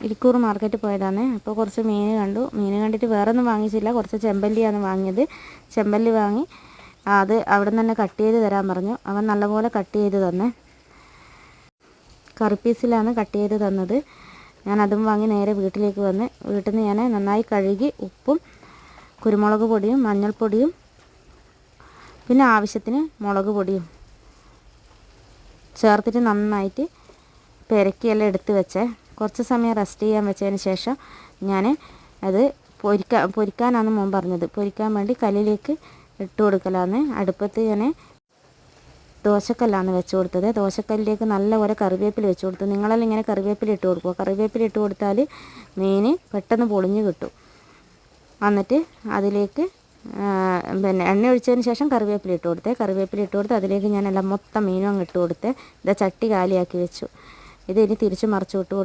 ഇരിക്കൂർ മാർക്കറ്റിൽ പോയതാണ്. അപ്പോൾ കുറച്ച് മീൻ കണ്ടു. മീൻ കണ്ടിട്ട് വേറെ ഒന്നും വാങ്ങിച്ചില്ല. കുറച്ച് ചെമ്പല്ലിയാണ് വാങ്ങിയത്. ചെമ്പല്ലി വാങ്ങി അത് അവിടെ നിന്ന് തന്നെ കട്ട് ചെയ്ത് തരാൻ പറഞ്ഞു. അവൻ നല്ലപോലെ കട്ട് ചെയ്ത് തന്നെ കറി പീസിലാണ് കട്ട് ചെയ്ത് തന്നത്. ഞാൻ അതും വാങ്ങി നേരെ വീട്ടിലേക്ക് വന്ന് വീട്ടിൽ നിന്ന് ഞാൻ നന്നായി കഴുകി ഉപ്പും കുരുമുളക് പൊടിയും മഞ്ഞൾപ്പൊടിയും പിന്നെ ആവശ്യത്തിന് മുളക് പൊടിയും ചേർത്തിട്ട് നന്നായിട്ട് പെരക്കിയെല്ലാം എടുത്ത് വെച്ചേ. കുറച്ച് സമയം റെസ്റ്റ് ചെയ്യാൻ വെച്ചതിന് ശേഷം ഞാൻ അത് പൊരിക്കാനാണ് മോൻ പറഞ്ഞത്. പൊരിക്കാൻ വേണ്ടി കല്ലിലേക്ക് ഇട്ട് കൊടുക്കലാന്ന്. അടുപ്പത്ത് ഞാൻ ദോശക്കല്ലാണ് വെച്ച് കൊടുത്തത്. ദോശക്കല്ലിലേക്ക് നല്ലപോലെ കറിവേപ്പില വെച്ച് കൊടുത്തു. നിങ്ങളെല്ലാം ഇങ്ങനെ കറിവേപ്പില ഇട്ട് കൊടുക്കുക. കറിവേപ്പില ഇട്ട് കൊടുത്താൽ മീൻ പെട്ടെന്ന് പൊളിഞ്ഞ് കിട്ടും. എന്നിട്ട് അതിലേക്ക് പിന്നെ എണ്ണ ഒഴിച്ചതിന് ശേഷം കറിവേപ്പില ഇട്ട് കൊടുത്തേ. കറിവേപ്പില ഇട്ട് കൊടുത്ത് അതിലേക്ക് ഞാൻ എല്ലാം മൊത്തം മീനും അങ്ങ് ഇട്ട് കൊടുത്തേ. ഇതാ ചട്ടി കാലിയാക്കി വെച്ചു. ഇത് ഇനി തിരിച്ച് മറിച്ച് വിട്ട് കൊടുത്ത്